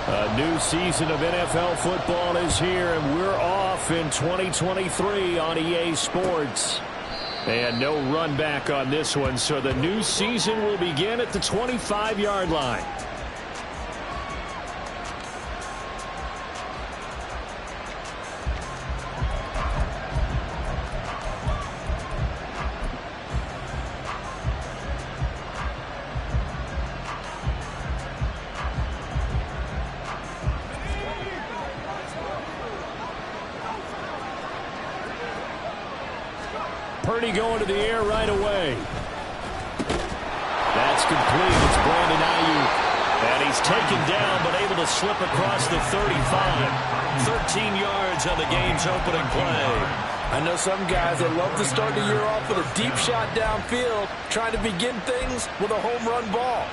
A new season of NFL football is here, and we're off in 2023 on EA Sports. And no run back on this one, so the new season will begin at the 25-yard line. Purdy going to the air right away. That's complete. It's Brandon Ayuk. And he's taken down but able to slip across the 35. 13 yards on the game's opening play. I know some guys that love to start the year off with a deep shot downfield, trying to begin things with a home run ball.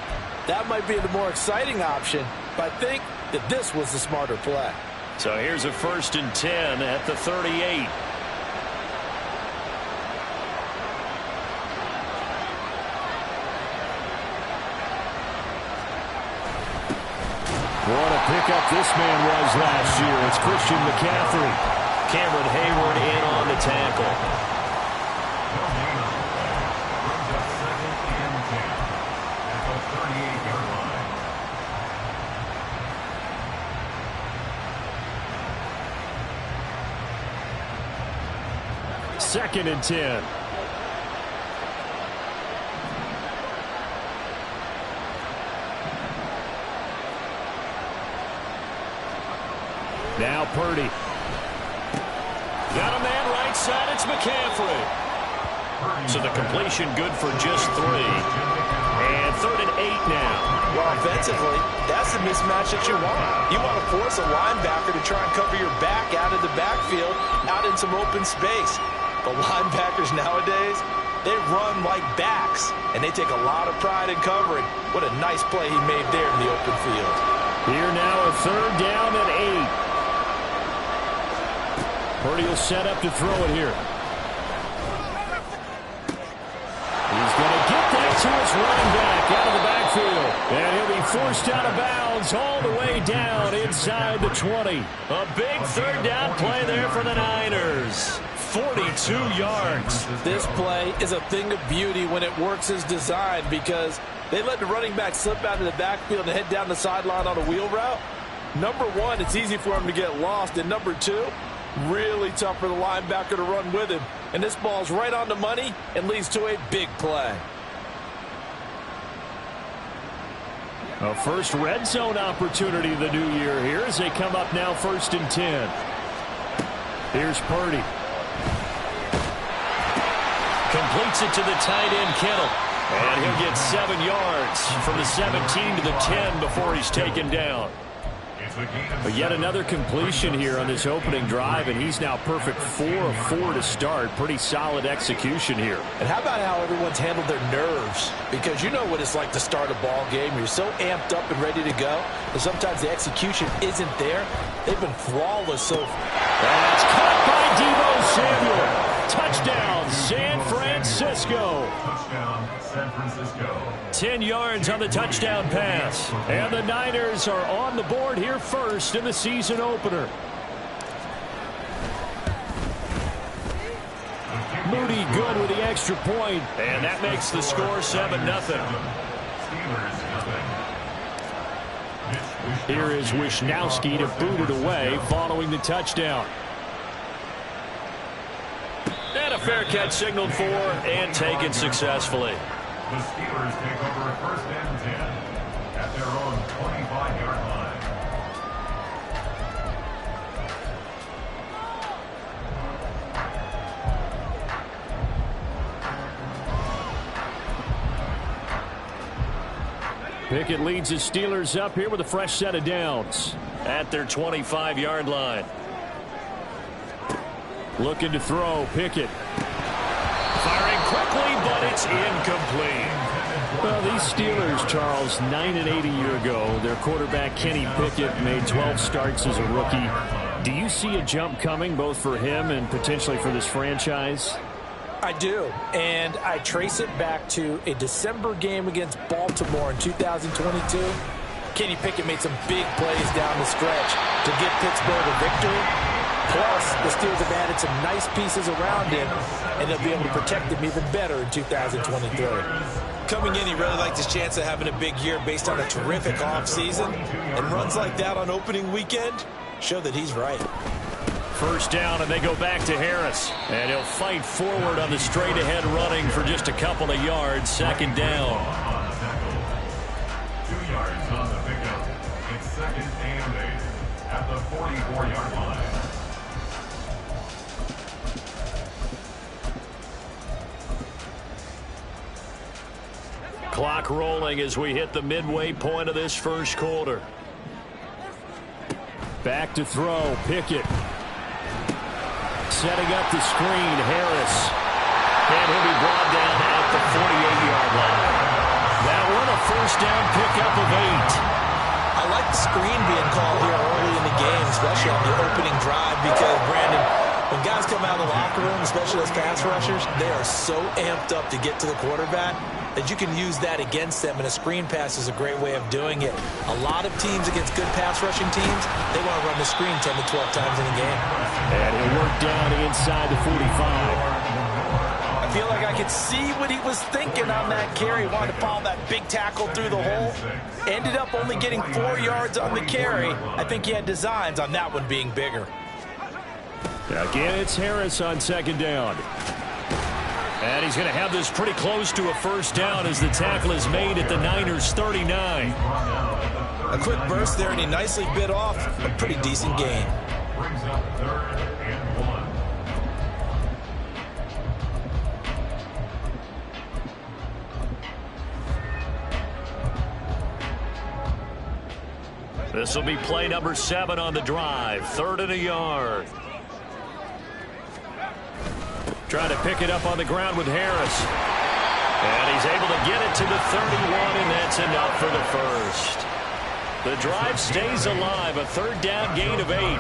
That might be the more exciting option, but I think that this was the smarter play. So here's a 1st and 10 at the 38. What a pickup this man was last year. It's Christian McCaffrey. Cameron Hayward in on the tackle. Second and 10. Now Purdy. Got a man right side. It's McCaffrey. So the completion good for just 3. And 3rd and 8 now. Well, offensively, that's the mismatch that you want. You want to force a linebacker to try and cover your back out of the backfield, out in some open space. The linebackers nowadays, they run like backs, and they take a lot of pride in covering. What a nice play he made there in the open field. Here now a 3rd down and 8. Purdy will set up to throw it here. He's going to get that to his running back out of the backfield. And he'll be forced out of bounds all the way down inside the 20. A big 3rd down play there for the Niners. 42 yards. This play is a thing of beauty when it works as designed because they let the running back slip out of the backfield and head down the sideline on a wheel route. Number one, it's easy for him to get lost. And number two, really tough for the linebacker to run with him. And this ball's right on the money and leads to a big play. A first red zone opportunity of the new year here as they come up now 1st and 10. Here's Purdy. Completes it to the tight end, Kittle. And he'll get 7 yards from the 17 to the 10 before he's taken down. But yet another completion here on this opening drive, and he's now perfect 4 of 4 to start. Pretty solid execution here. And how about how everyone's handled their nerves? Because you know what it's like to start a ball game. You're so amped up and ready to go, and sometimes the execution isn't there. They've been flawless so far. That's caught by Deebo Samuel. Touchdown, San Francisco. Touchdown, San Francisco. 10 yards on the touchdown pass. And the Niners are on the board here first in the season opener. Moody good with the extra point. And that makes the score 7-0. Here is Wishnowsky to boot it away following the touchdown. And a fair catch signaled for and taken successfully. The Steelers take over 1st and 10 at their own 25-yard line. Pickett leads the Steelers up here with a fresh set of downs at their 25-yard line. Looking to throw, Pickett. Firing quickly, but it's incomplete. Well, these Steelers, Charles, 9-8 a year ago. Their quarterback, Kenny Pickett, made 12 starts as a rookie. Do you see a jump coming, both for him and potentially for this franchise? I do, and I trace it back to a December game against Baltimore in 2022. Kenny Pickett made some big plays down the stretch to give Pittsburgh a victory. Plus, the Steelers have added some nice pieces around him, and they'll be able to protect him even better in 2023. Coming in, he really liked his chance of having a big year based on a terrific offseason. And runs like that on opening weekend show that he's right. First down, and they go back to Harris. And he'll fight forward on the straight-ahead running for just a couple of yards. Second down. 2 yards on the pickup. It's second and 8 at the 44-yard line. Clock rolling as we hit the midway point of this first quarter. Back to throw. Pickett. Setting up the screen. Harris. And he'll be brought down at the 48-yard line. That one a first down pickup of 8. I like the screen being called here early in the game, especially on the opening drive, because, Brandon, when guys come out of the locker room, especially as pass rushers, they are so amped up to get to the quarterback that you can use that against them, and a screen pass is a great way of doing it. A lot of teams against good pass rushing teams, they want to run the screen 10 to 12 times in a game. And he'll work down inside the 45. I feel like I could see what he was thinking on that carry. Wanted to follow that big tackle through the hole. Ended up only getting 4 yards on the carry. I think he had designs on that one being bigger. Again, it's Harris on second down. And he's going to have this pretty close to a first down as the tackle is made at the Niners' 39. A quick burst there, and he nicely bit off a pretty decent gain. Brings up third and 1. This will be play number 7 on the drive. 3rd and a yard. Trying to pick it up on the ground with Harris. And he's able to get it to the 31, and that's enough for the first. The drive stays alive, a 3rd down gain of 8.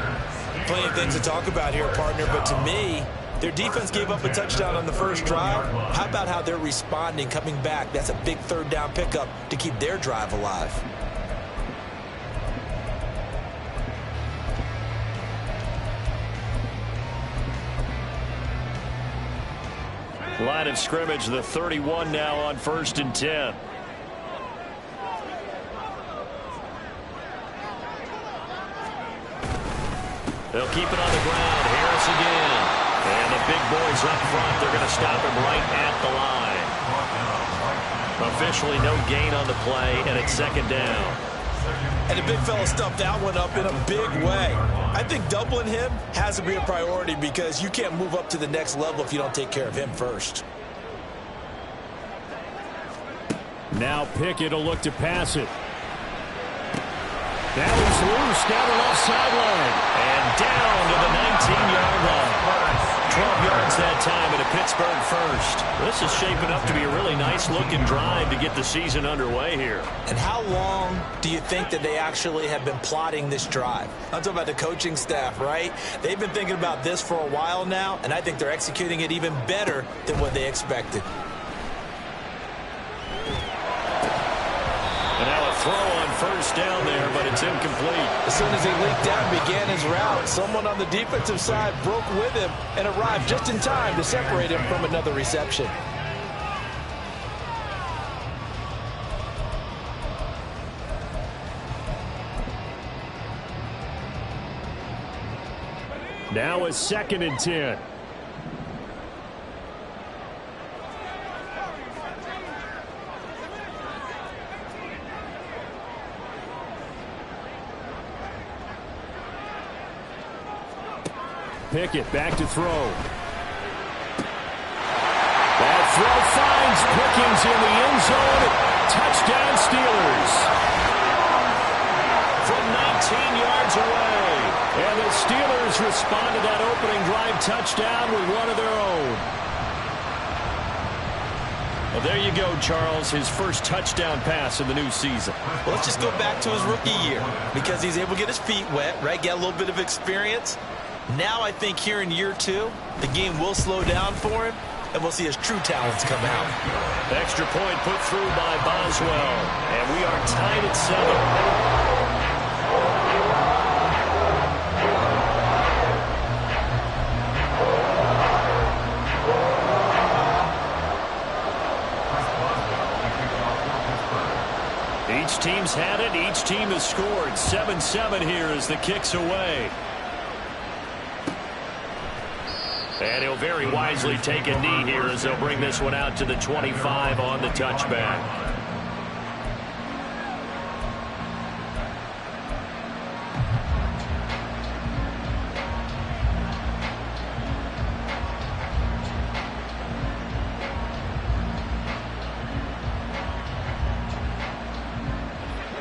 Plenty of things to talk about here, partner, but to me, their defense gave up a touchdown on the first drive. How about how they're responding, coming back? That's a big 3rd down pickup to keep their drive alive. Line of scrimmage, the 31 now on 1st and 10. They'll keep it on the ground. Harris again. And the big boys up front, they're going to stop him right at the line. Officially no gain on the play, and it's 2nd down. And the big fella stuffed that one up in a big way. I think doubling him has to be a priority because you can't move up to the next level if you don't take care of him first. Now Pickett will look to pass it. That was loose down the left sideline. And down to the 19-yard line. 12 yards that time and a Pittsburgh first. This is shaping up to be a really nice-looking drive to get the season underway here. And how long do you think that they actually have been plotting this drive? I'm talking about the coaching staff, right? They've been thinking about this for a while now, and I think they're executing it even better than what they expected. And now a throw on first down there, but it's incomplete. As soon as he leaked out and began his route, someone on the defensive side broke with him and arrived just in time to separate him from another reception. Now a 2nd and 10. Pickett back to throw. That throw finds Pickens in the end zone. Touchdown Steelers. From 19 yards away. And the Steelers respond to that opening drive touchdown with one of their own. Well, there you go, Charles. His first touchdown pass in the new season. Well, let's just go back to his rookie year because he's able to get his feet wet, right? Get a little bit of experience. Now I think here in year 2, the game will slow down for him, and we'll see his true talents come out. Extra point put through by Boswell. And we are tied at 7. Each team's had it. Each team has scored. 7-7 here as the kick's away. And he'll very wisely take a knee here as they'll bring this one out to the 25 on the touchback.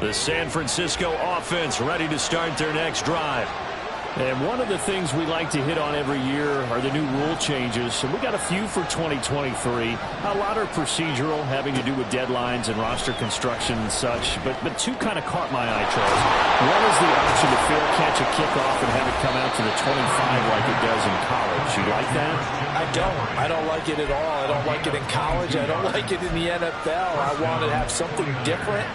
The San Francisco offense ready to start their next drive. And one of the things we like to hit on every year are the new rule changes. And we got a few for 2023. A lot are procedural, having to do with deadlines and roster construction and such. But two kind of caught my eye, Charles. One is the option to fair catch a kickoff and have it come out to the 25 like it does in college. You like that? I don't. I don't like it at all. I don't like it in college. I don't like it in the NFL. I want to have something different.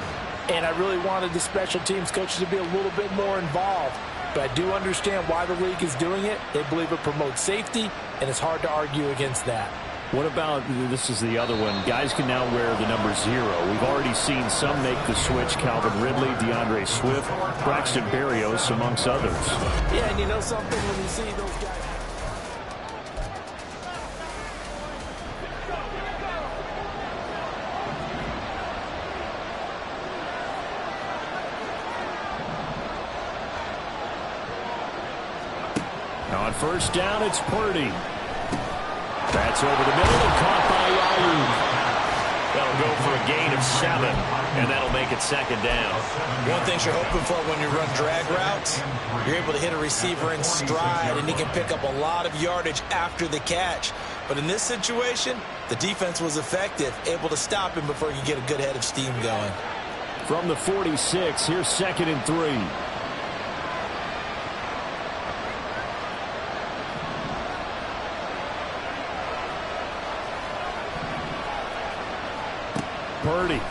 And I really wanted the special teams coaches to be a little bit more involved. But I do understand why the league is doing it. They believe it promotes safety, and it's hard to argue against that. What about, this is the other one, guys can now wear the number 0. We've already seen some make the switch. Calvin Ridley, DeAndre Swift, Braxton Berrios, amongst others. Yeah, and you know something, when you see those guys... On first down, it's Purdy. That's over the middle and caught by Ayuk. That'll go for a gain of 7, and that'll make it second down. One thing you're hoping for when you run drag routes, you're able to hit a receiver in stride, and he can pick up a lot of yardage after the catch. But in this situation, the defense was effective, able to stop him before you get a good head of steam going. From the 46, here's 2nd and 3. Purdy. Oh,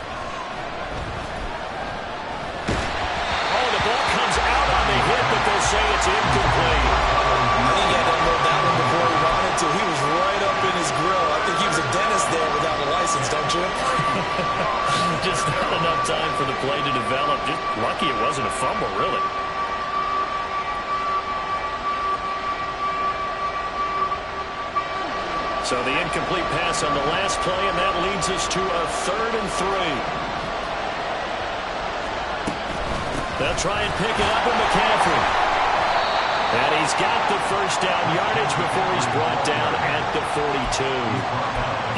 the ball comes out on the hit, but they'll say it's incomplete. I think he had to unload that one before he wanted to. He was right up in his grill. I think he was a dentist there without a license, don't you? Just not enough time for the play to develop. Just lucky it wasn't a fumble, really. So the incomplete pass on the last play, and that leads us to a 3rd and 3. They'll try and pick it up with McCaffrey. And he's got the first down yardage before he's brought down at the 42.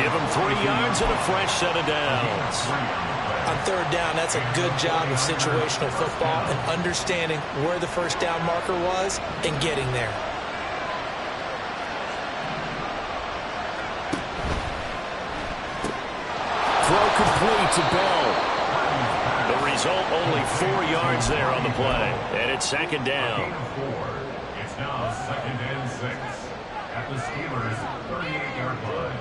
Give him 3 yards and a fresh set of downs. On 3rd down, that's a good job of situational football and understanding where the first down marker was and getting there. Throw complete to Bell. The result, only 4 yards there on the play. And it's 2nd down. It's now 2nd and 6 at the Steelers' 38-yard line.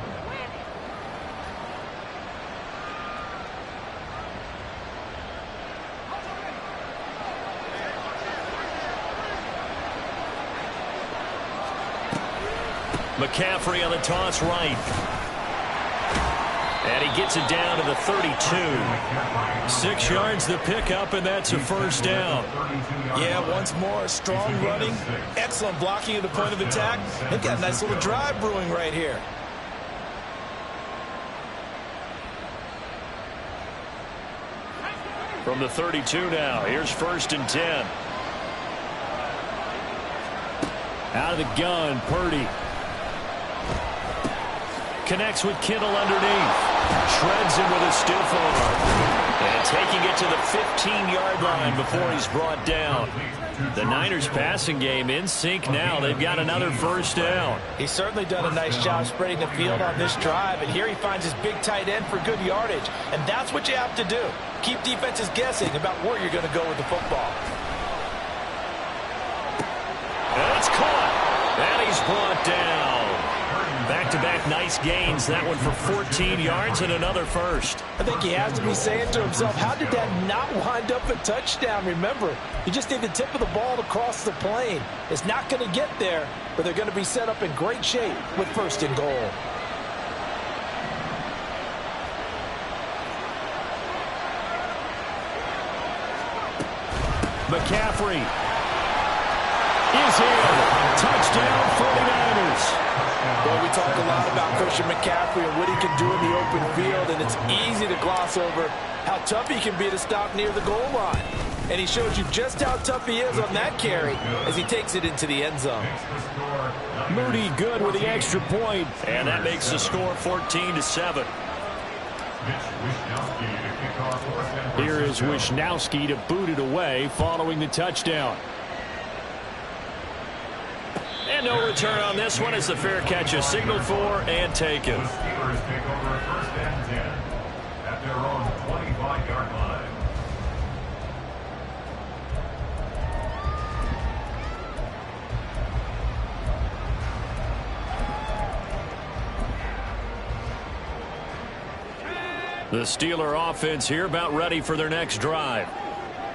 McCaffrey on the toss right. And he gets it down to the 32. 6 yards the pickup, and that's a first down. Yeah, once more, strong running, excellent blocking at the point of attack. They've got a nice little drive brewing right here. From the 32 now, here's 1st and 10. Out of the gun, Purdy. Connects with Kittle underneath. Shreds him with a stiff arm. And taking it to the 15-yard line before he's brought down. The Niners passing game in sync now. They've got another first down. He's certainly done a nice job spreading the field on this drive. And here he finds his big tight end for good yardage. And that's what you have to do. Keep defenses guessing about where you're going to go with the football. And it's caught. And he's brought down. Back back-to-back nice gains. That one for 14 yards and another first. I think he has to be saying to himself, how did that not wind up a touchdown? Remember, you just need the tip of the ball to cross the plane. It's not going to get there, but they're going to be set up in great shape with first and goal. McCaffrey is in. Touchdown 49ers. Well, we talk a lot about Christian McCaffrey and what he can do in the open field, and it's easy to gloss over how tough he can be to stop near the goal line. And he shows you just how tough he is on that carry as he takes it into the end zone. Moody good with the extra point, and that makes the score 14-7. Here is Wishnowsky to boot it away following the touchdown. And no return on this one as the fair catch is signaled for and taken. The Steelers take over first and 10 at their own 25-yard line. The Steeler offense here about ready for their next drive.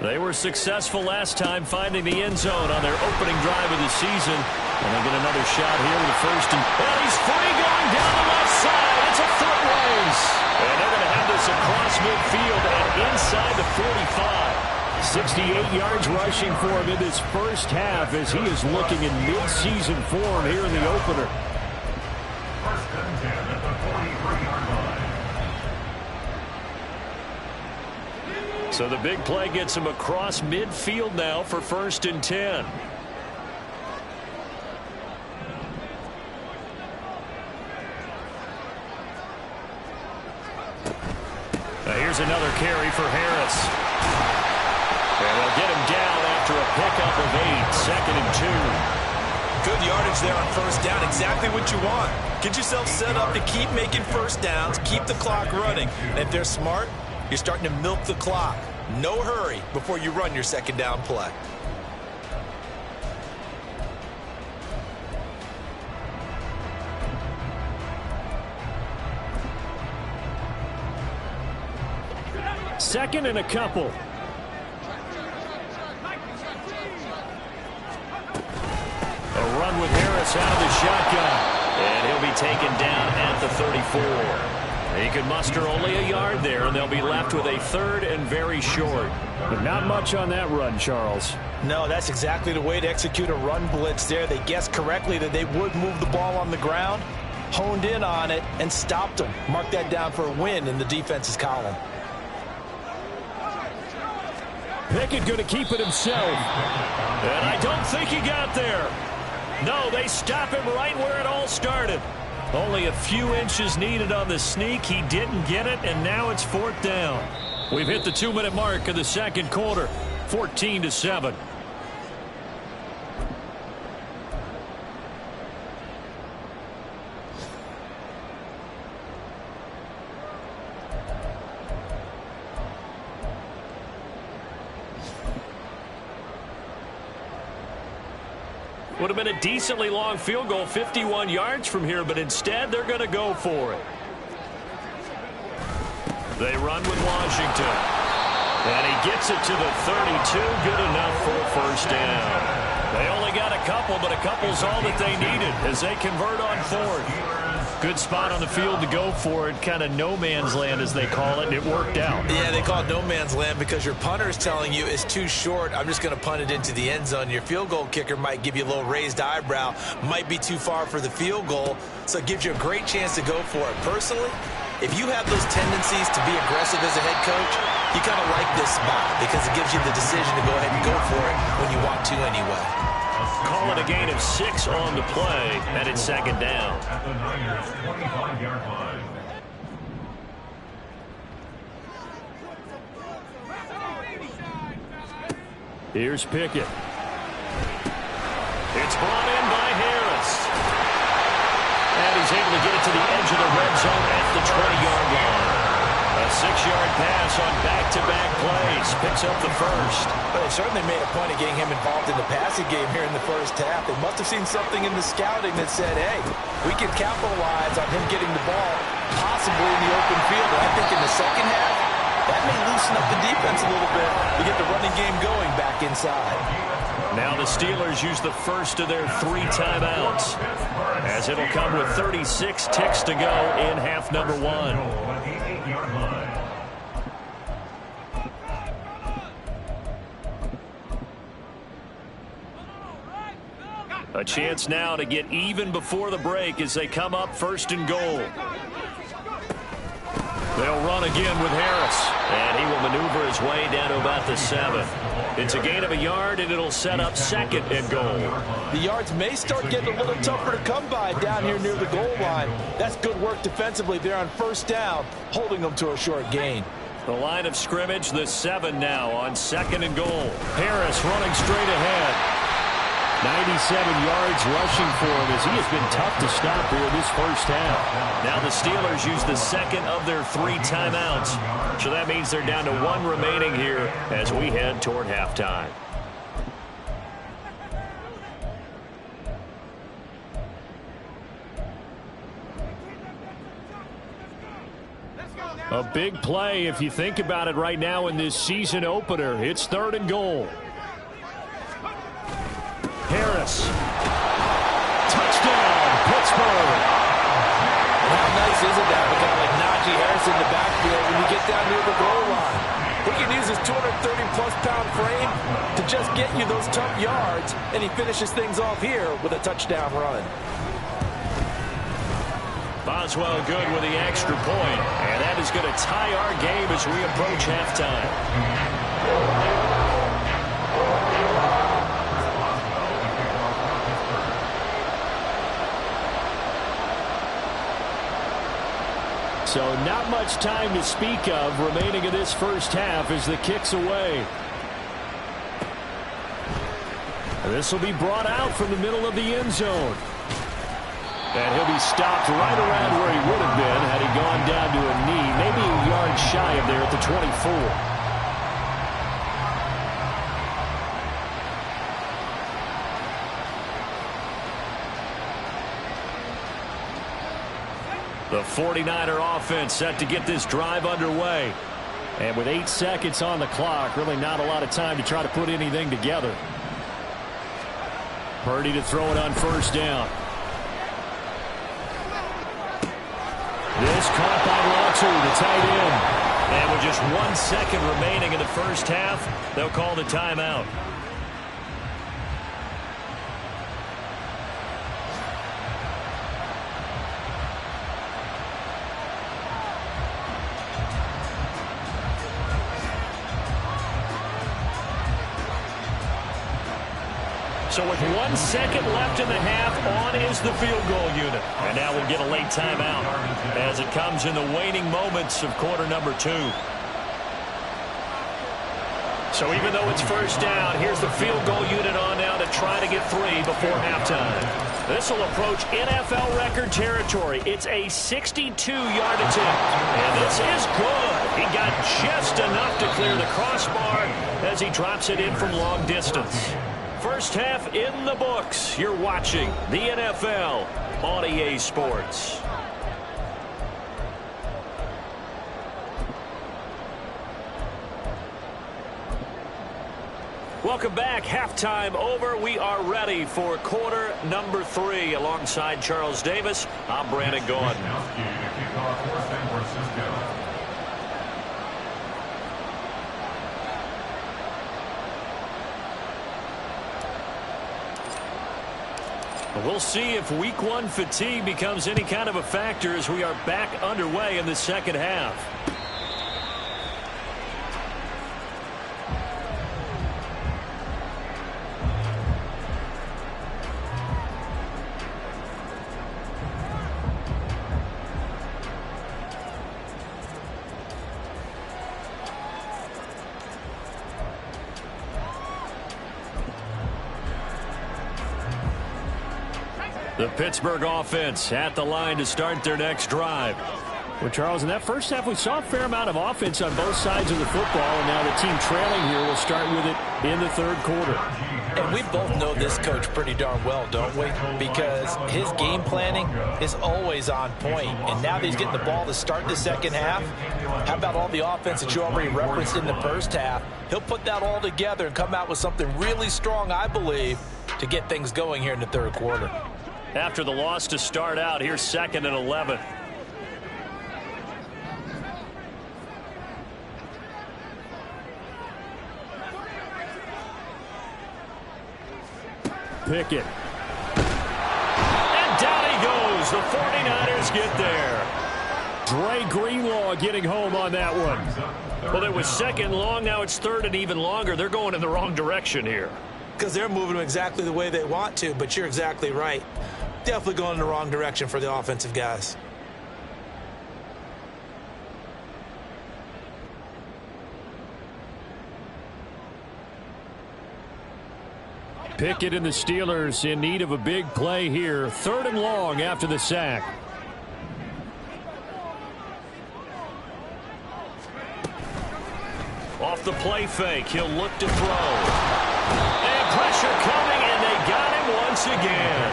They were successful last time finding the end zone on their opening drive of the season. And they get another shot here with the first. And he's free going down the left side. It's a foot race. And they're going to have this across midfield and inside the 45. 68 yards rushing for him in this first half as he is looking in mid-season form here in the opener. First and 10 at the 43-yard line. So the big play gets him across midfield now for first and 10. Here's another carry for Harris. And they'll get him down after a pickup of 8, second and 2. Good yardage there on first down, exactly what you want. Get yourself set up to keep making first downs, keep the clock running. And if they're smart, you're starting to milk the clock. No hurry before you run your second down play. Second and a couple. A run with Harris out of the shotgun. And he'll be taken down at the 34. He can muster only a yard there, and they'll be left with a third and very short. But not much on that run, Charles. No, that's exactly the way to execute a run blitz there. They guessed correctly that they would move the ball on the ground, honed in on it, and stopped them. Mark that down for a win in the defense's column. Pickett going to keep it himself. And I don't think he got there. No, they stop him right where it all started. Only a few inches needed on the sneak. He didn't get it, and now it's fourth down. We've hit the 2-minute mark of the second quarter, 14-7. Would have been a decently long field goal, 51 yards from here, but instead they're going to go for it. They run with Washington. And he gets it to the 32. Good enough for a first down. They only got a couple, but a couple's all that they needed as they convert on fourth. Good spot on the field to go for it. Kind of no man's land, as they call it, and it worked out. Yeah, they call it no man's land because your punter is telling you it's too short. I'm just going to punt it into the end zone. Your field goal kicker might give you a little raised eyebrow, might be too far for the field goal, so it gives you a great chance to go for it. Personally, if you have those tendencies to be aggressive as a head coach, you kind of like this spot because it gives you the decision to go ahead and go for it when you want to anyway. Call it a gain of 6 on the play, and it's second down. At the Niners' 25-yard line. Here's Pickett. It's brought in by Harris. And he's able to get it to the edge of the red zone at the 20-yard line. A 6-yard pass Harris on back-to-back plays. Picks up the first. But they certainly made a point of getting him involved in the passing game here in the first half. They must have seen something in the scouting that said, hey, we can capitalize on him getting the ball possibly in the open field. And I think in the second half, that may loosen up the defense a little bit to get the running game going back inside. Now the Steelers use the first of their 3 timeouts, as it'll come with 36 ticks to go in half number 1. A chance now to get even before the break as they come up 1st and goal. They'll run again with Harris, and he will maneuver his way down to about the 7. It's a gain of a yard, and it'll set up 2nd and goal. The yards may start getting a little tougher to come by down here near the goal line. That's good work defensively there on 1st down, holding them to a short gain. The line of scrimmage, the 7 now on 2nd and goal. Harris running straight ahead. 97 yards rushing for him as he has been tough to stop here in this first half. Now the Steelers use the 2nd of their 3 timeouts. So that means they're down to 1 remaining here as we head toward halftime. A big play if you think about it right now in this season opener. It's 3rd and goal. Harris. Touchdown, Pittsburgh. How nice is it to have a guy like Najee Harris in the backfield when you get down near the goal line? He can use his 230-plus pound frame to just get you those tough yards, and he finishes things off here with a touchdown run. Boswell good with the extra point, and that is going to tie our game as we approach halftime. So not much time to speak of remaining in this first half as the kick's away. This will be brought out from the middle of the end zone. And he'll be stopped right around where he would have been had he gone down to a knee, maybe a yard shy of there at the 24. The 49er offense set to get this drive underway. And with 8 seconds on the clock, really not a lot of time to try to put anything together. Purdy to throw it on 1st down. This caught by Latu, the tight end. And with just 1 second remaining in the first half, they'll call the timeout. So with 1 second left in the half, on is the field goal unit. And now we'll get a late timeout as it comes in the waning moments of quarter number 2. So even though it's 1st down, here's the field goal unit on now to try to get 3 before halftime. This will approach NFL record territory. It's a 62-yard attempt. And this is good. He got just enough to clear the crossbar as he drops it in from long distance. First half in the books. You're watching the NFL on EA Sports. Welcome back. Halftime over. We are ready for quarter number 3. Alongside Charles Davis, I'm Brandon Gaudin. We'll see if week 1 fatigue becomes any kind of a factor as we are back underway in the second half. The Pittsburgh offense at the line to start their next drive. Well, Charles, in that first half, we saw a fair amount of offense on both sides of the football, and now the team trailing here will start with it in the third quarter. And we both know this coach pretty darn well, don't we? Because his game planning is always on point. And now that he's getting the ball to start the second half, how about all the offense that you already referenced in the first half? He'll put that all together and come out with something really strong, I believe, to get things going here in the third quarter. After the loss to start out, here's 2nd and 11. Pickett. And down he goes. The 49ers get there. Dre Greenlaw getting home on that one. Well, it was 2nd long. Now it's 3rd and even longer. They're going in the wrong direction here. Because they're moving exactly the way they want to, but you're exactly right. Definitely going in the wrong direction for the offensive guys. Pickett and the Steelers in need of a big play here. 3rd and long after the sack. Off the play fake, he'll look to throw. And pressure coming, and they got him once again.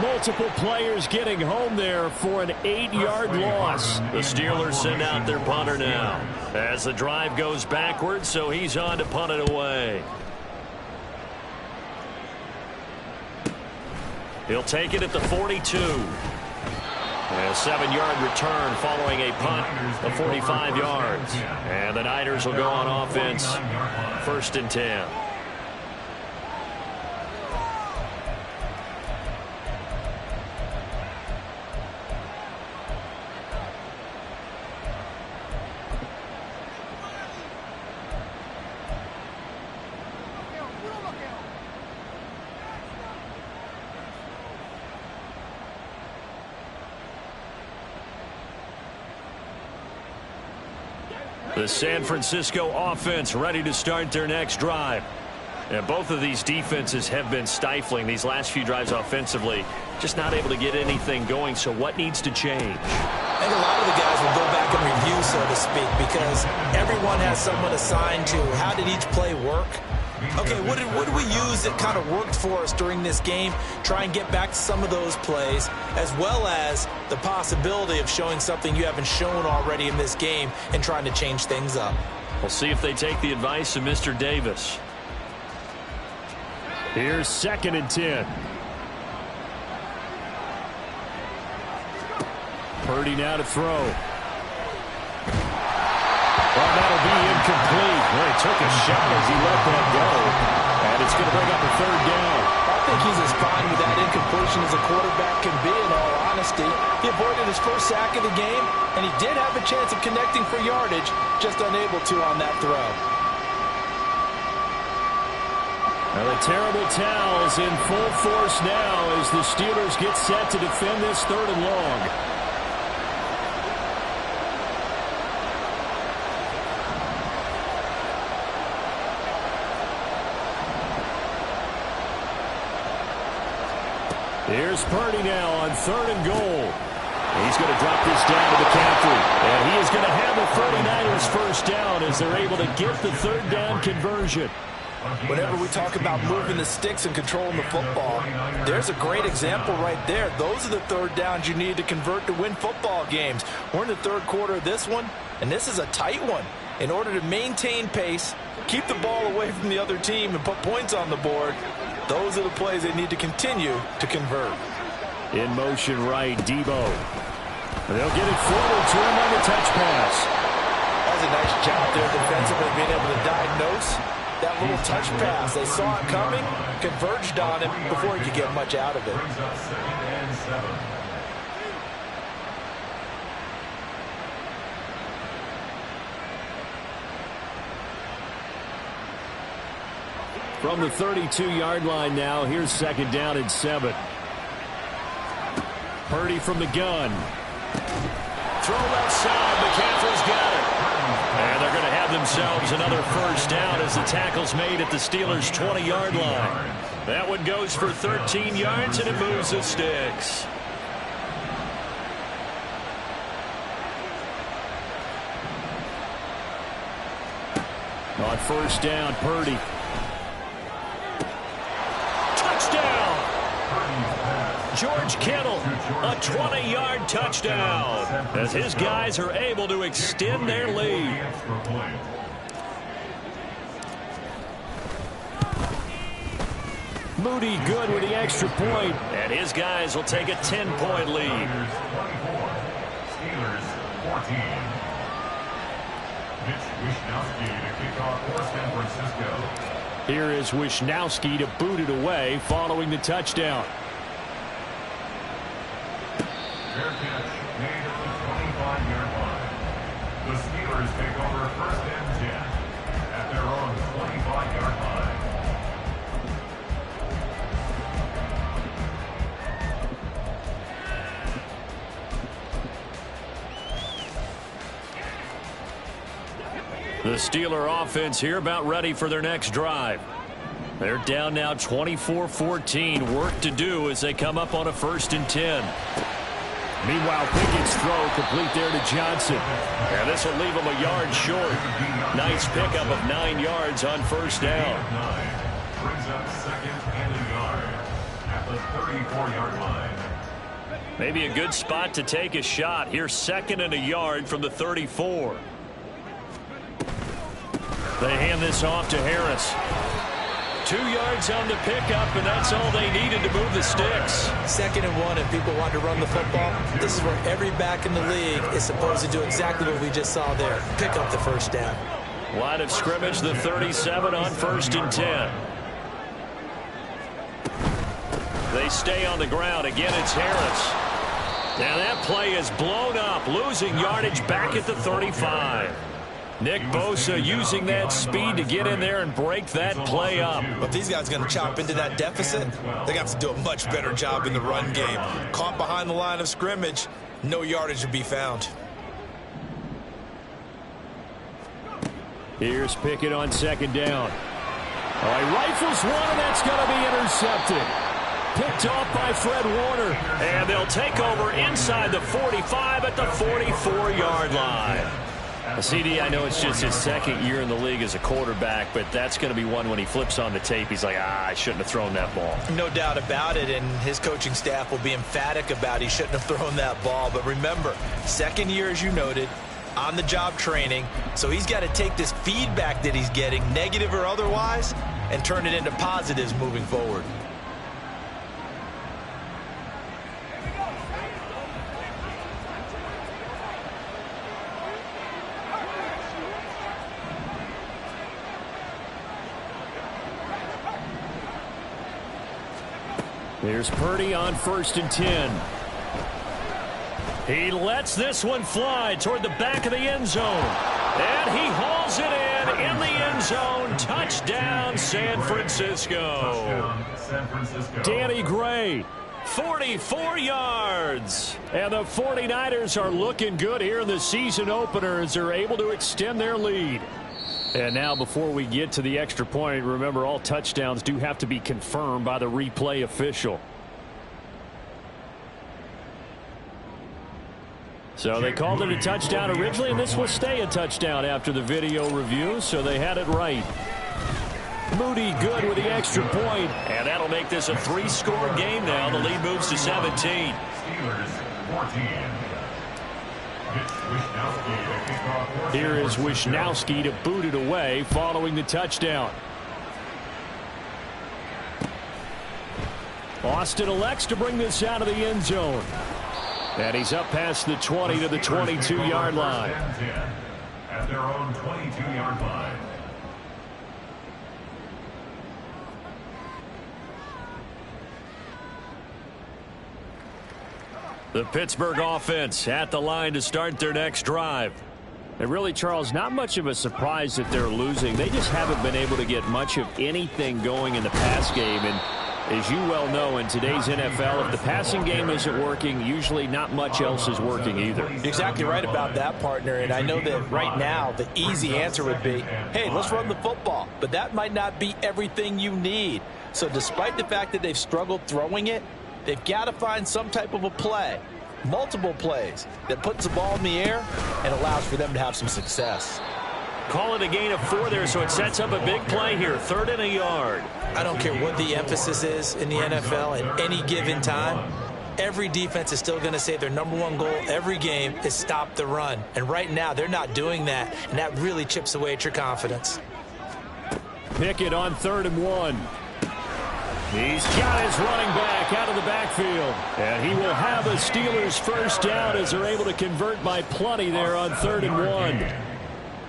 Multiple players getting home there for an 8-yard loss. The Steelers send out their punter now. As the drive goes backwards, so he's on to punt it away. He'll take it at the 42. And a 7-yard return following a punt of 45 yards. And the Niners will go on offense. 1st and 10. The San Francisco offense ready to start their next drive. And both of these defenses have been stifling these last few drives offensively. Just not able to get anything going. So what needs to change? I think a lot of the guys will go back and review, so to speak, because everyone has someone assigned to how did each play work. Okay, what did we use that kind of worked for us during this game? Try and get back to some of those plays, as well as the possibility of showing something you haven't shown already in this game and trying to change things up. We'll see if they take the advice of Mr. Davis. Here's 2nd and 10. Purdy now to throw. Well, that'll be incomplete. Well, he took a shot as he let that go. And it's going to bring up a 3rd down. I think he's as fine with that incompletion as a quarterback can be, in all honesty. He avoided his first sack of the game, and he did have a chance of connecting for yardage, just unable to on that throw. Well, the terrible towels in full force now as the Steelers get set to defend this 3rd and long. Here's Purdy now on 3rd and goal. He's going to drop this down to McCaffrey. And he is going to have the 49ers first down as they're able to get the 3rd down conversion. Whenever we talk about moving the sticks and controlling the football, there's a great example right there. Those are the 3rd downs you need to convert to win football games. We're in the 3rd quarter of this one, and this is a tight one. In order to maintain pace, keep the ball away from the other team, and put points on the board, those are the plays they need to continue to convert. In motion right, Debo. They'll get it forward to him on the touch pass. That was a nice job there defensively, being able to diagnose that little touch pass. They saw it coming, converged on him before he could get much out of it. From the 32-yard line now, here's 2nd down and 7. Purdy from the gun. Throw left side. McCaffrey's got it. And they're going to have themselves another first down as the tackle's made at the Steelers' 20-yard line. That one goes for 13 yards, and it moves the sticks. On first down, Purdy. Touchdown! George Kittle, a 20-yard touchdown, as his guys are able to extend their lead. Moody good with the extra point, and his guys will take a 10-point lead. Steelers 14. Mitch Wishnowsky to kick off for San Francisco. Here is Wishnowsky to boot it away following the touchdown. Fair catch made at the 25-yard line. The Steelers take over first and 10 at their own 25-yard line. The Steeler offense here about ready for their next drive. They're down now 24-14. Work to do as they come up on a 1st and 10. Meanwhile, Pickett's throw complete there to Johnson. And this will leave him a yard short. Nice pickup of 9 yards on first down. Brings up second and a yard at the 34-yard line. Maybe a good spot to take a shot. Here's 2nd and a yard from the 34. They hand this off to Harris. 2 yards on the pickup, and that's all they needed to move the sticks. 2nd and 1, and people want to run the football. This is where every back in the league is supposed to do exactly what we just saw there. Pick up the first down. Line of scrimmage, the 37 on 1st and 10. They stay on the ground. Again, it's Harris. Now that play is blown up, losing yardage back at the 35. Nick Bosa using that speed to get in there and break that play up. But if these guys are going to chop into that deficit, they're going to have to do a much better job in the run game. Caught behind the line of scrimmage, no yardage to be found. Here's Pickett on 2nd down. All right, rifles one, and that's going to be intercepted. Picked off by Fred Warner. And they'll take over inside the 45 at the 44-yard line. CD, I know it's just his 2nd year in the league as a quarterback, but that's going to be one when he flips on the tape. He's like, I shouldn't have thrown that ball. No doubt about it, and his coaching staff will be emphatic about he shouldn't have thrown that ball. But remember, 2nd year, as you noted, on-the-job training, so he's got to take this feedback that he's getting, negative or otherwise, and turn it into positives moving forward. Here's Purdy on 1st and 10. He lets this one fly toward the back of the end zone. And he hauls it in the end zone. Touchdown, San Francisco. Danny Gray, 44 yards. And the 49ers are looking good here in the season opener as they're able to extend their lead. And now before we get to the extra point, remember all touchdowns do have to be confirmed by the replay official. So they called it a touchdown originally, and this will stay a touchdown after the video review, so they had it right. Moody good with the extra point, and that'll make this a 3-score game now. The lead moves to 17. Steelers 14. Here is Wishnowsky to boot it away following the touchdown. Austin elects to bring this out of the end zone. And he's up past the 20 to the 22-yard line. At their own 22-yard line. The Pittsburgh offense at the line to start their next drive. And really, Charles, not much of a surprise that they're losing. They just haven't been able to get much of anything going in the pass game. And as you well know, in today's NFL, if the passing game isn't working, usually not much else is working either. You're exactly right about that, partner. And I know that right now the easy answer would be, hey, let's run the football. But that might not be everything you need. So despite the fact that they've struggled throwing it, they've got to find some type of a play, multiple plays, that puts the ball in the air and allows for them to have some success. Call it a gain of 4 there, so it sets up a big play here. 3rd and a yard. I don't care what the emphasis is in the NFL at any given time. Every defense is still going to say their #1 goal every game is stop the run. And right now, they're not doing that, and that really chips away at your confidence. Pickett on 3rd and 1. He's got his running back out of the backfield. And he will have a Steelers first down as they're able to convert by plenty there on 3rd and 1.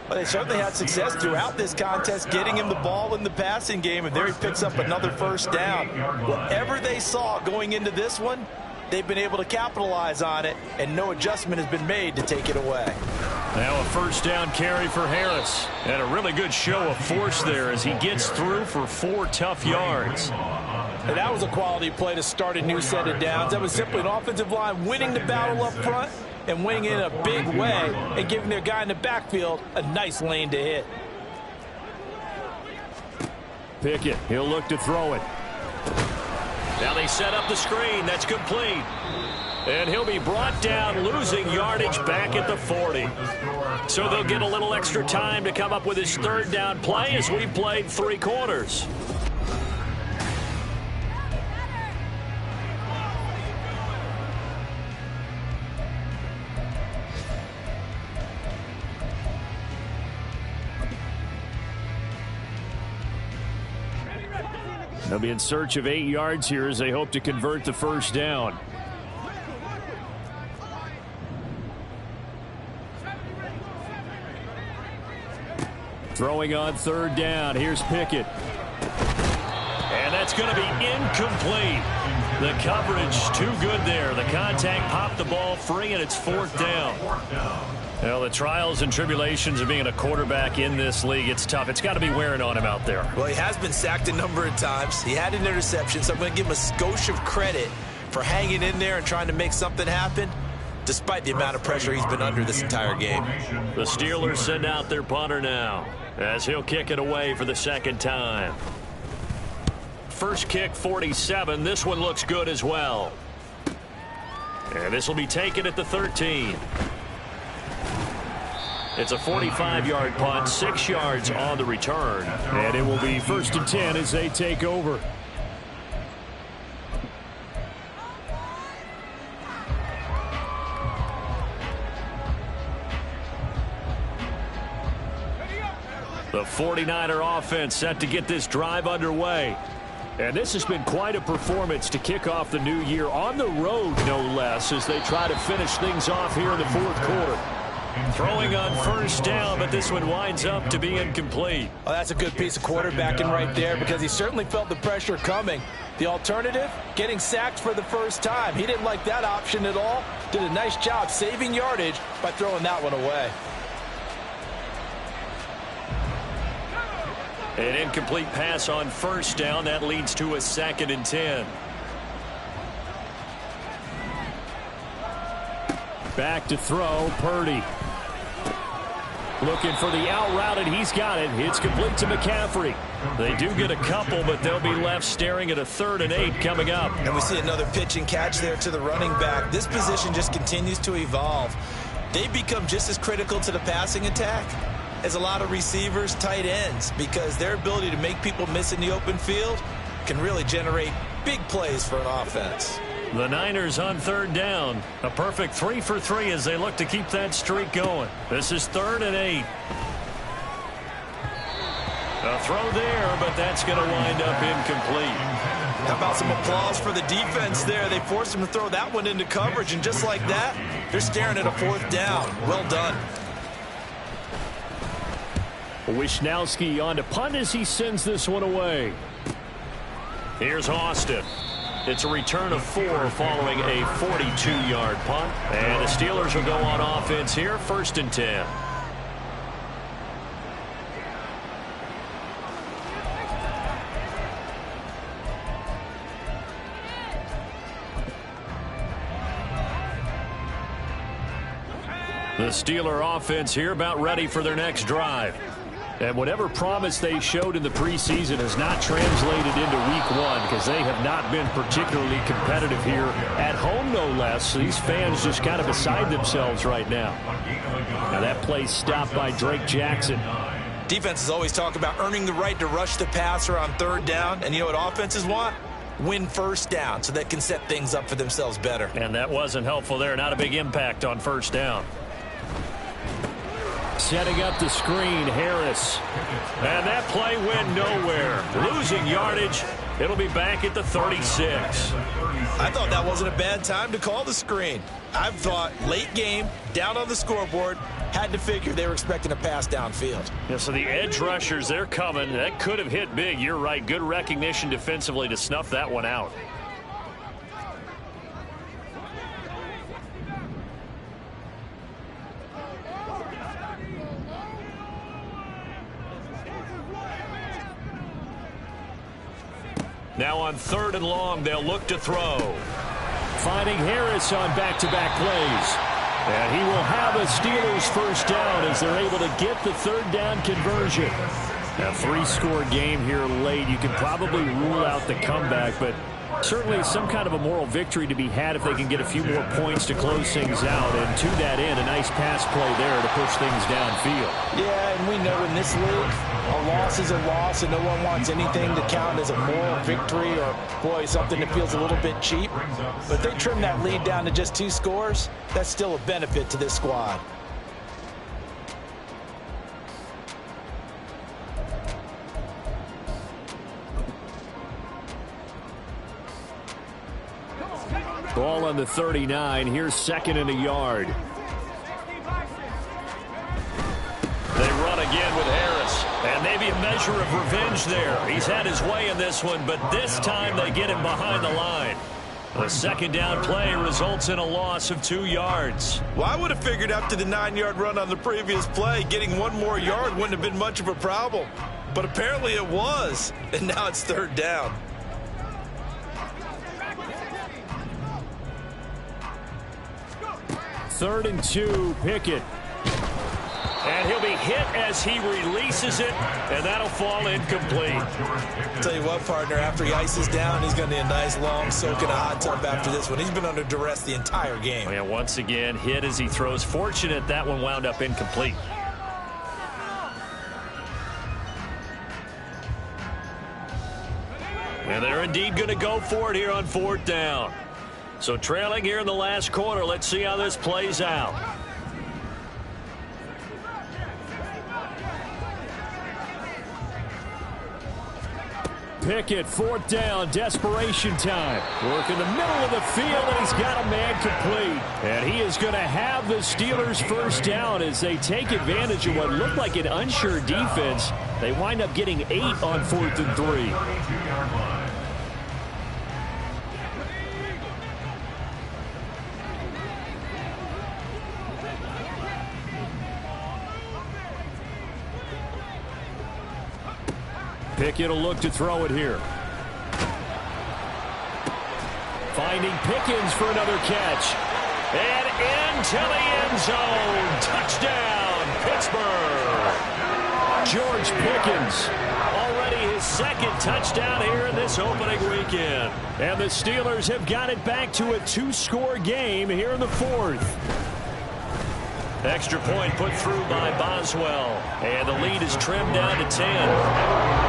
Well, they certainly had success throughout this contest getting him the ball in the passing game, and there he picks up another first down. Whatever they saw going into this one, they've been able to capitalize on it, and no adjustment has been made to take it away. Now a first down carry for Harris. And a really good show of force there as he gets through for 4 tough yards. And that was a quality play to start a new set of downs. That was simply an offensive line winning the battle up front and winning in a big way and giving their guy in the backfield a nice lane to hit. Pickett, he'll look to throw it. Now they set up the screen. That's complete. And he'll be brought down, losing yardage back at the 40. So they'll get a little extra time to come up with his 3rd down play as we played 3 quarters. They'll be in search of 8 yards here as they hope to convert the first down. Throwing on 3rd down. Here's Pickett. And that's going to be incomplete. The coverage too good there. The contact popped the ball free, and it's 4th down. Well, the trials and tribulations of being a quarterback in this league, it's tough. It's got to be wearing on him out there. Well, he has been sacked a number of times. He had an interception, so I'm going to give him a skosh of credit for hanging in there and trying to make something happen, despite the amount of pressure he's been under this entire game. The Steelers send out their punter now as he'll kick it away for the 2nd time. First kick, 47. This one looks good as well. And this will be taken at the 13. It's a 45-yard punt, 6 yards on the return. And it will be 1st and 10 as they take over. The 49er offense set to get this drive underway. And this has been quite a performance to kick off the new year on the road, no less, as they try to finish things off here in the 4th quarter. Throwing on 1st down, but this one winds up to be incomplete. Well, that's a good piece of quarterbacking right there because he certainly felt the pressure coming. The alternative, getting sacked for the first time. He didn't like that option at all. Did a nice job saving yardage by throwing that one away. An incomplete pass on 1st down. That leads to a 2nd and 10. Back to throw, Purdy. Looking for the out route, and he's got it. It's complete to McCaffrey. They do get a couple, but they'll be left staring at a 3rd and 8 coming up. And we see another pitch and catch there to the running back. This position just continues to evolve. They become just as critical to the passing attack as a lot of receivers, tight ends, because their ability to make people miss in the open field can really generate big plays for an offense. The Niners on 3rd down. A perfect 3 for 3 as they look to keep that streak going. This is 3rd and 8. A throw there, but that's going to wind up incomplete. How about some applause for the defense there? They forced him to throw that one into coverage, and just like that, they're staring at a 4th down. Well done. Wishnowski on to punt as he sends this one away. Here's Austin. It's a return of 4 following a 42-yard punt. And the Steelers will go on offense here, 1st and 10. The Steeler offense here about ready for their next drive. And whatever promise they showed in the preseason has not translated into week one because they have not been particularly competitive here at home, no less. These fans just kind of beside themselves right now. Now that play stopped by Drake Jackson. Defenses always talk about earning the right to rush the passer on third down. And you know what offenses want? Win first down so they can set things up for themselves better. And that wasn't helpful there. Not a big impact on first down. Setting up the screen, Harris. And that play went nowhere. Losing yardage. It'll be back at the 36. I thought that wasn't a bad time to call the screen. I thought late game, down on the scoreboard, had to figure they were expecting a pass downfield. Yeah, so the edge rushers, they're coming. That could have hit big. You're right. Good recognition defensively to snuff that one out. Now on 3rd and long, they'll look to throw. Finding Harris on back-to-back plays. And he will have a Steelers first down as they're able to get the 3rd down conversion. A 3-score game here late. You can probably rule out the comeback, but certainly some kind of a moral victory to be had if they can get a few more points to close things out. And to that end, a nice pass play there to push things downfield. Yeah, and we know in this league, a loss is a loss, and no one wants anything to count as a moral victory or, boy, something that feels a little bit cheap. But if they trim that lead down to just 2 scores, that's still a benefit to this squad. Ball on the 39. Here's 2nd and a yard. They run again with Harris. And maybe a measure of revenge there. He's had his way in this one, but this time they get him behind the line. The 2nd down play results in a loss of 2 yards. Well, I would have figured after the 9-yard run on the previous play, getting 1 more yard wouldn't have been much of a problem. But apparently it was, and now it's 3rd down. Third and 2, Pickett. And he'll be hit as he releases it, and that'll fall incomplete. Tell you what, partner, after he ices down, he's going to need a nice long soak in a hot tub after this one. He's been under duress the entire game. Yeah, once again, hit as he throws. Fortunate that one wound up incomplete. And they're indeed going to go for it here on 4th down. So trailing here in the last quarter. Let's see how this plays out. Pickett, 4th down, desperation time. Work in the middle of the field, and he's got a man complete. And he is going to have the Steelers first down as they take advantage of what looked like an unsure defense. They wind up getting 8 on 4th and 3. Pickett will look to throw it here. Finding Pickens for another catch. And into the end zone. Touchdown, Pittsburgh. George Pickens. Already his 2nd touchdown here in this opening weekend. And the Steelers have got it back to a 2-score game here in the 4th. Extra point put through by Boswell. And the lead is trimmed down to 10.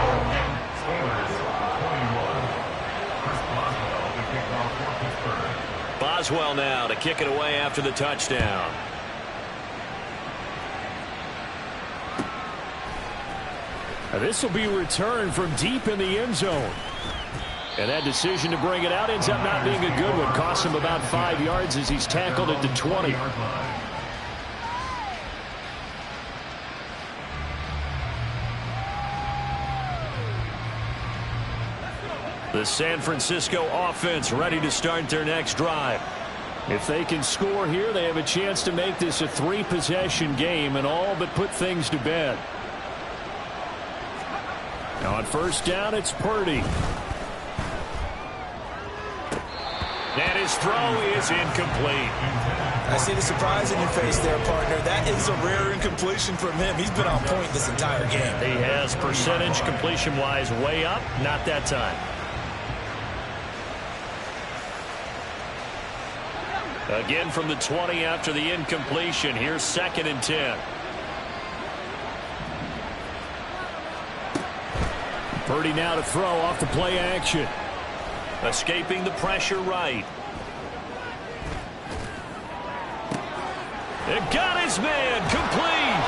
Boswell now to kick it away after the touchdown. Now this will be returned from deep in the end zone. And that decision to bring it out ends up not being a good one. Costs him about 5 yards as he's tackled at the 20. The San Francisco offense ready to start their next drive. If they can score here, they have a chance to make this a 3-possession game and all but put things to bed. Now on 1st down, it's Purdy. And his throw is incomplete. I see the surprise in your face there, partner. That is a rare incompletion from him. He's been on point this entire game. He has percentage completion-wise way up. Not that time. Again from the 20 after the incompletion. Here's 2nd and 10. Purdy now to throw off the play action. Escaping the pressure right. It got his man complete.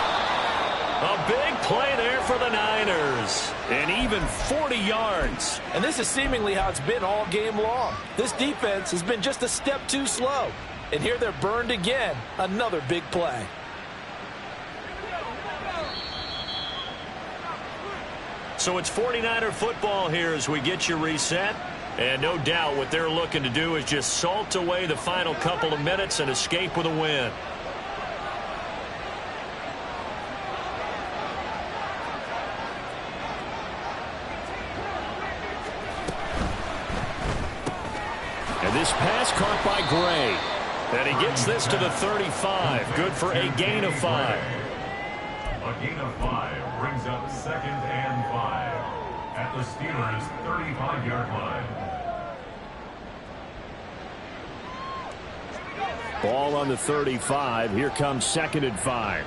A big play there for the Niners. And even 40 yards. And this is seemingly how it's been all game long. This defense has been just a step too slow. And here they're burned again. Another big play. So it's 49er football here as we get your reset. And no doubt what they're looking to do is just salt away the final couple of minutes and escape with a win. And this pass caught by Gray. And he gets this to the 35. Good for a gain of 5. A gain of 5 brings up 2nd and 5 at the Steelers' 35-yard line. Ball on the 35. Here comes 2nd and 5.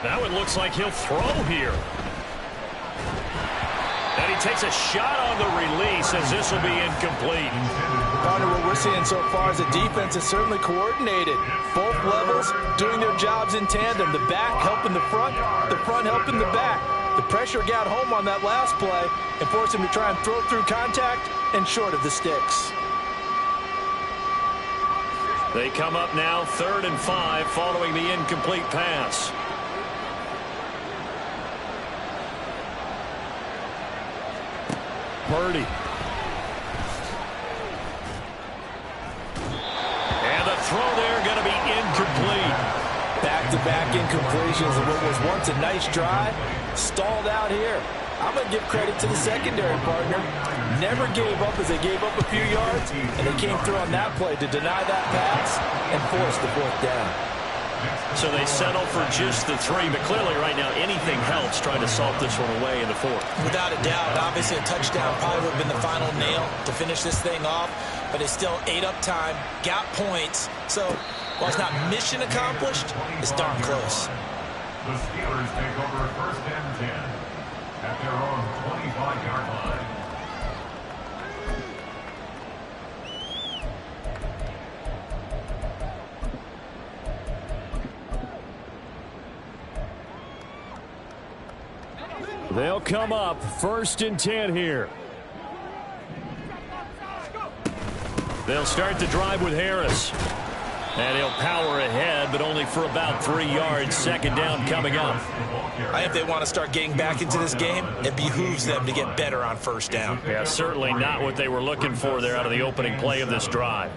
Now it looks like he'll throw here. And he takes a shot on the release as this will be incomplete. Partner, what we're seeing so far is the defense is certainly coordinated. Both levels doing their jobs in tandem. The back helping the front helping the back. The pressure got home on that last play and forced him to try and throw through contact and short of the sticks. They come up now 3rd and 5 following the incomplete pass. Purdy. And the throw there going to be incomplete. Back-to-back incompletions of what was once a nice drive. Stalled out here. I'm going to give credit to the secondary partner. Never gave up as they gave up a few yards, and they came through on that play to deny that pass and force the 4th down. So they settle for just the 3, but clearly right now anything helps trying to salt this one away in the 4th. Without a doubt, obviously a touchdown probably would have been the final nail to finish this thing off, but they still ate up time, got points. So while it's not mission accomplished, it's darn close. The Steelers take over 1st and 10 at their own 25-yard line. They'll come up 1st and 10 here. They'll start the drive with Harris. And he'll power ahead, but only for about 3 yards. 2nd down coming up. I think if they want to start getting back into this game, it behooves them to get better on 1st down. Yeah, certainly not what they were looking for there out of the opening play of this drive.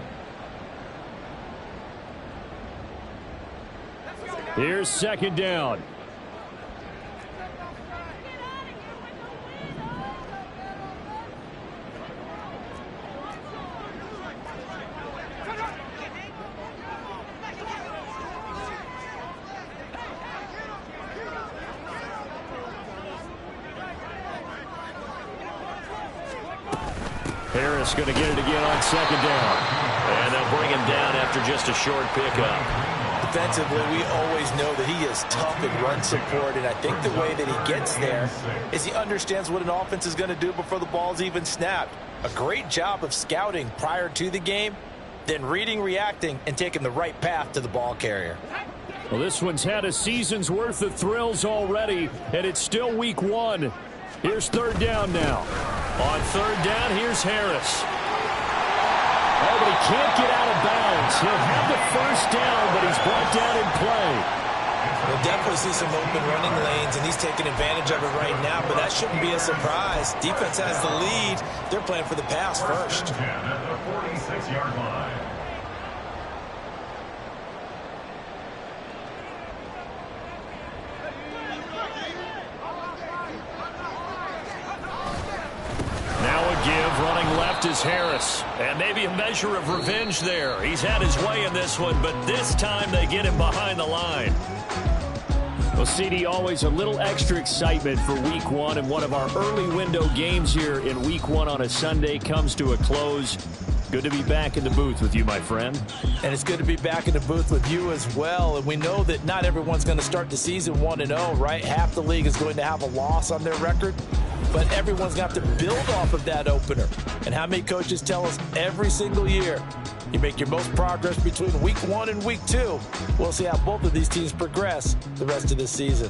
Here's 2nd down. Harris going to get it again on 2nd down. And they'll bring him down after just a short pickup. Defensively, we always know that he is tough in run support, and I think the way that he gets there is he understands what an offense is going to do before the ball's even snapped. A great job of scouting prior to the game, then reading, reacting, and taking the right path to the ball carrier. Well, this one's had a season's worth of thrills already, and it's still week 1. Here's 3rd down now. On 3rd down, here's Harris. Oh, but he can't get out of bounds. He'll have the 1st down, but he's brought down in play. We'll definitely see some open running lanes, and he's taking advantage of it right now, but that shouldn't be a surprise. Defense has the lead. They're playing for the pass first. At the 46-yard line. Now a give running is Harris. And maybe a measure of revenge there. He's had his way in this one, but this time they get him behind the line. Well, CD, always a little extra excitement for Week 1, and one of our early window games here in Week 1 on a Sunday comes to a close. Good to be back in the booth with you, my friend. And it's good to be back in the booth with you as well. And we know that not everyone's going to start the season 1-0, right? Half the league is going to have a loss on their record. But everyone's going to have to build off of that opener. And how many coaches tell us every single year, you make your most progress between Week 1 and Week 2. We'll see how both of these teams progress the rest of this season.